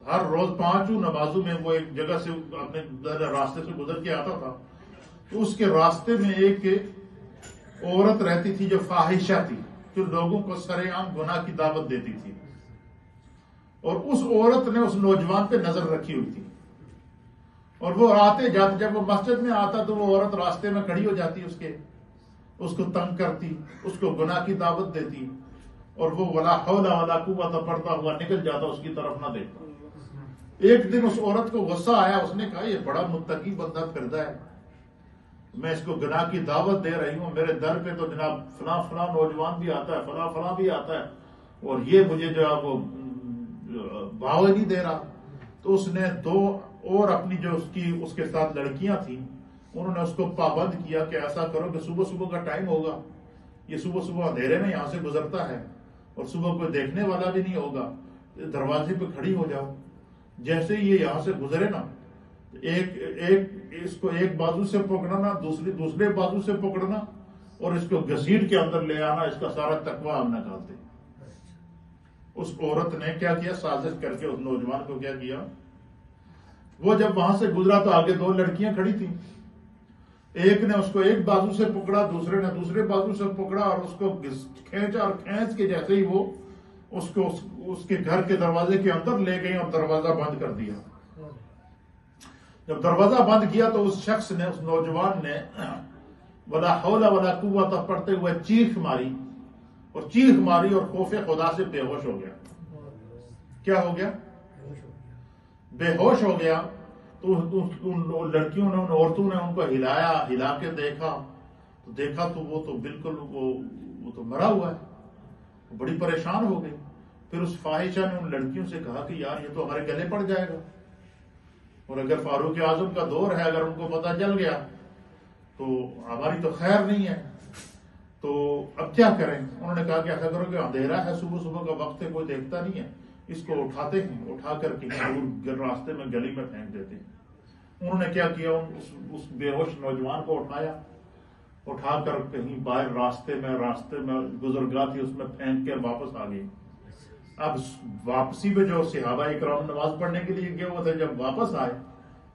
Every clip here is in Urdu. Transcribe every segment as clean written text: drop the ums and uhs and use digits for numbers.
ہر روز 5 نمازوں میں وہ ایک جگہ سے اپنے راستے سے گزر کے آتا تھا، تو اس کے راستے میں ایک عورت رہتی تھی جو فاحشہ تھی، جو لوگوں کو سرے عام گناہ کی دعوت دیتی تھی، اور اس عورت نے اس نوجوان پہ نظر رکھی ہوئی تھی، اور وہ آتے جاتے جب وہ مسجد میں آتا تو وہ عورت راستے میں کھڑی ہو جاتی، اس کو تنگ کرتی، اس کو گناہ کی دعوت دیتی، اور وہ ولا حول ولا قوت پڑھتا ہوا نکل جاتا، اس کی طرف نہ دیکھتا۔ ایک دن اس عورت کو غصہ آیا، اس نے کہا یہ بڑا متقی بندہ پھردا ہے، میں اس کو گناہ کی دعوت دے رہی ہوں، میرے در پہ تو جناب فلاں فلاں نوجوان بھی آتا ہے، فلاں فلاں بھی آتا ہے، اور یہ مجھے جو ہے وہ بھاؤ نہیں دے رہا۔ تو اس نے 2 اور اپنی جو اس کے ساتھ لڑکیاں تھیں، انہوں نے اس کو پابند کیا کہ ایسا کرو کہ صبح صبح کا ٹائم ہوگا، یہ صبح صبح اندھیرے میں یہاں سے گزرتا ہے اور صبح کوئی دیکھنے والا بھی نہیں ہوگا، دروازے پہ کھڑی ہو جاؤ، جیسے ہی یہ یہاں سے گزرے نا، اس کو ایک بازو سے پکڑنا، دوسرے بازو سے پکڑنا، اور اس کو گھسیٹ کے اندر لے آنا، اس کا سارا تقویٰ ہم نکالتے۔ اس عورت نے کیا کیا، سازش کر کے اس نوجوان کو کیا کیا، وہ جب وہاں سے گزرا تو آگے 2 لڑکیاں کھڑی تھیں، ایک نے اس کو ایک بازو سے پکڑا، دوسرے نے دوسرے بازو سے پکڑا، اور اس کو کھینچا، اور کھینچ کے جیسے ہی وہ اس کو اس کے گھر کے دروازے کے اندر لے گئی اور دروازہ بند کر دیا۔ جب دروازہ بند کیا تو اس شخص نے، اس نوجوان نے ولا حول ولا قوت پڑھتے ہوئے چیخ ماری، اور خوف خدا سے بے ہوش ہو گیا۔ کیا ہو گیا؟ بے ہوش ہو گیا۔ تو ان لڑکیوں نے، ان عورتوں نے ان کو ہلایا، ہلا کے دیکھا تو وہ تو بالکل وہ تو مرا ہوا ہے، وہ بڑی پریشان ہو گئی۔ پھر اس فاحشہ نے ان لڑکیوں سے کہا کہ یار یہ تو ہمارے گلے پڑ جائے گا، اور اگر فاروق اعظم کا دور ہے، اگر ان کو پتہ چل گیا تو ہماری تو خیر نہیں ہے، تو اب کیا کریں؟ انہوں نے کہا کہ ایسا کرو کہ اندھیرا ہے، صبح صبح کا وقت ہے، کوئی دیکھتا نہیں ہے، اس کو اٹھاتے ہیں، اٹھا کر کے دور راستے میں گلی میں پھینک دیتے ہیں۔ انہوں نے کیا کیا، اس بے ہوش نوجوان کو اٹھا کر کہیں باہر راستے میں گزرگاہ تھی، اس میں پھینک کے واپس آ گئی۔ اب واپسی میں جو صحابہ اکرام نماز پڑھنے کے لیے گئے ہوئے تھے، جب واپس آئے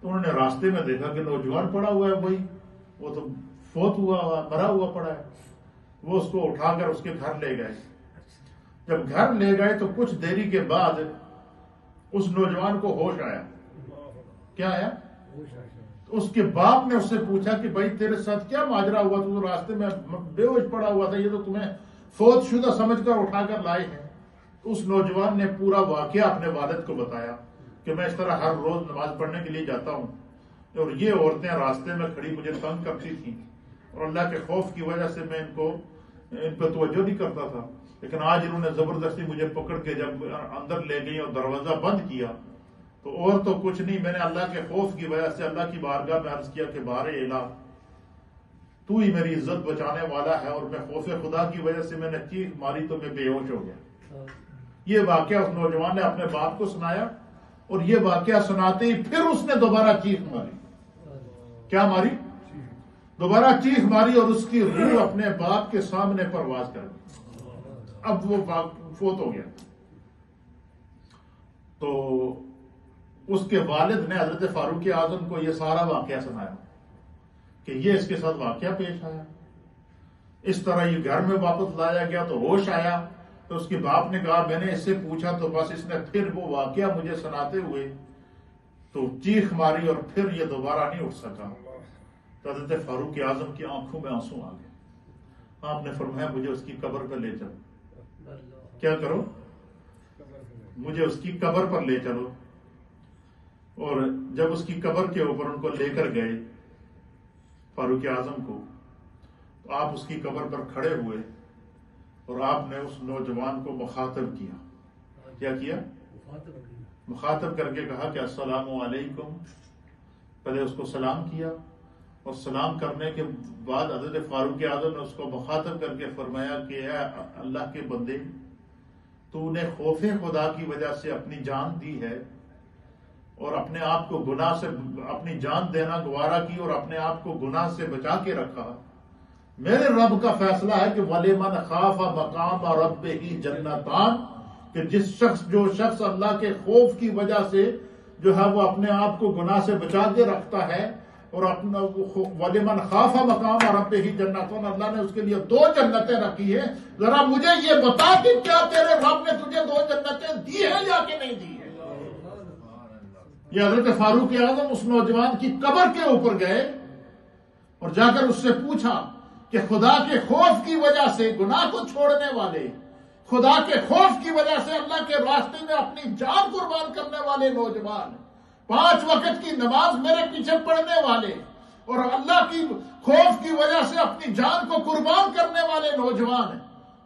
تو انہوں نے راستے میں دیکھا کہ نوجوان پڑا ہوا ہے، وہی وہ تو فوت ہوا، مرا ہوا پڑا ہے۔ وہ اس کو اٹھا کر اس کے گھر لے گئے۔ جب گھر لے گئے تو کچھ دیری کے بعد اس نوجوان کو ہوش آیا۔ کیا آیا؟ اس کے باپ نے اس سے پوچھا کہ بھائی تیرے ساتھ کیا ماجرا ہوا، تو راستے میں بے ہوش پڑا ہوا تھا، یہ تو تمہیں فوت شدہ سمجھ کر اٹھا کر لائے ہیں۔ تو اس نوجوان نے پورا واقعہ اپنے والد کو بتایا کہ میں اس طرح ہر روز نماز پڑھنے کے لیے جاتا ہوں، اور یہ عورتیں راستے میں کھڑی مجھے تنگ کرتی تھیں، اور اللہ کے خوف کی وجہ سے میں ان پہ توجہ نہیں کرتا تھا، لیکن آج انہوں نے زبردستی مجھے پکڑ کے جب اندر لے گئی اور دروازہ بند کیا تو اور تو کچھ نہیں، میں نے اللہ کے خوف کی وجہ سے اللہ کی بارگاہ میں عرض کیا کہ بار الہ تو ہی میری عزت بچانے والا ہے، اور میں خوف خدا کی وجہ سے میں نے چیخ ماری تو میں بے ہوش ہو گیا۔ یہ واقعہ اس نوجوان نے اپنے باپ کو سنایا، اور یہ واقعہ سناتے ہی پھر اس نے دوبارہ چیخ ماری۔ کیا ماری؟ دوبارہ چیخ ماری، اور اس کی روح اپنے باپ کے سامنے پرواز کر گئی۔ اب وہ فوت ہو گیا۔ تو اس کے والد نے حضرت فاروق اعظم کو یہ سارا واقعہ سنایا کہ یہ اس کے ساتھ واقعہ پیش آیا، اس طرح یہ گھر میں واپس لایا گیا تو ہوش آیا۔ تو اس کے باپ نے کہا میں نے اس سے پوچھا تو بس اس نے پھر وہ واقعہ مجھے سناتے ہوئے تو چیخ ماری، اور پھر یہ دوبارہ نہیں اٹھ سکا۔ تو حضرت فاروق اعظم کی آنکھوں میں آنسو آ گئے۔ آپ نے فرمایا مجھے اس کی قبر پر لے چلو۔ کیا کرو؟ مجھے اس کی قبر پر لے چلو۔ اور جب اس کی قبر کے اوپر ان کو لے کر گئے فاروق اعظم کو، تو آپ اس کی قبر پر کھڑے ہوئے اور آپ نے اس نوجوان کو مخاطب کیا۔ کیا کیا؟ مخاطب کر کے کہا کہ السلام علیکم۔ پہلے اس کو سلام کیا، اور سلام کرنے کے بعد حضرت فاروق اعظم نے اس کو مخاطب کر کے فرمایا کہ اے اللہ کے بندے، تو نے خوف خدا کی وجہ سے اپنی جان دی ہے، اور اپنے آپ کو گناہ سے اپنی جان دینا گوارا کی، اور اپنے آپ کو گناہ سے بچا کے رکھا۔ میرے رب کا فیصلہ ہے کہ وَلِمَنْ خَافَ مَقَامَ رَبِّهِ جَنَّتَانِ، کہ جو شخص اللہ کے خوف کی وجہ سے جو ہے وہ اپنے آپ کو گناہ سے بچا کے رکھتا ہے، اور اپنا وَلِمَنْ خَافَ مَقَامَ رَبِّهِ جَنَّتٌ، اللہ نے اس کے لیے 2 جنتیں رکھی ہیں. ذرا مجھے یہ بتا کہ کیا تیرے رب نے تجھے 2 جنتیں دی ہیں یا کہ نہیں دی ہیں؟ یہ حضرت فاروق اعظم اس نوجوان کی قبر کے اوپر گئے اور جا کر اس سے پوچھا کہ خدا کے خوف کی وجہ سے گناہ کو چھوڑنے والے، خدا کے خوف کی وجہ سے اللہ کے راستے میں اپنی جان قربان کرنے والے نوجوان، 5 وقت کی نماز میرے پیچھے پڑھنے والے اور اللہ کی خوف کی وجہ سے اپنی جان کو قربان کرنے والے نوجوان،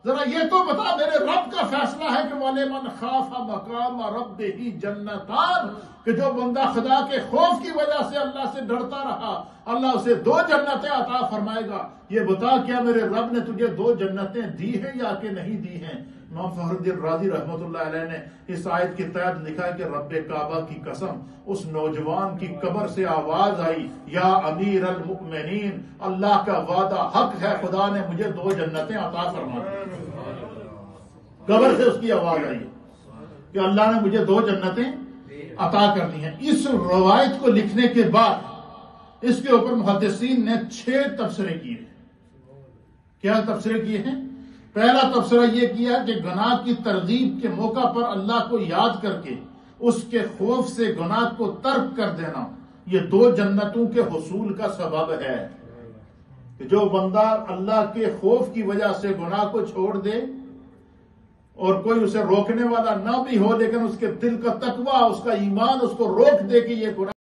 ذرا یہ تو بتا میرے رب کا فیصلہ ہے کہ وَلِمَنْ خَافَ مَقَامَ رَبِّهِ جَنَّتَانِ، کہ جو بندہ خدا کے خوف کی وجہ سے اللہ سے ڈرتا رہا اللہ اسے 2 جنتیں عطا فرمائے گا. یہ بتا کیا میرے رب نے تجھے 2 جنتیں دی ہیں یا کہ نہیں دی ہیں؟ امام فخر الدین رازی رحمۃ اللہ علیہ نے اس آیت کے تحت لکھا ہے کہ رب کعبہ کی قسم، اس نوجوان کی قبر سے آواز آئی، یا امیر المؤمنین، اللہ کا وعدہ حق ہے، خدا نے مجھے 2 جنتیں عطا فرما دی. قبر سے اس کی آواز آئی کہ اللہ نے مجھے 2 جنتیں عطا کر دی ہیں. اس روایت کو لکھنے کے بعد اس کے اوپر محدثین نے 6 تبصرے کیے. کیا تبصرے کیے ہیں؟ پہلا تبصرہ یہ کیا کہ گناہ کی ترغیب کے موقع پر اللہ کو یاد کر کے اس کے خوف سے گناہ کو ترک کر دینا یہ 2 جنتوں کے حصول کا سبب ہے. کہ جو بندہ اللہ کے خوف کی وجہ سے گناہ کو چھوڑ دے اور کوئی اسے روکنے والا نہ بھی ہو، لیکن اس کے دل کا تقوی، اس کا ایمان اس کو روک دے کہ یہ گناہ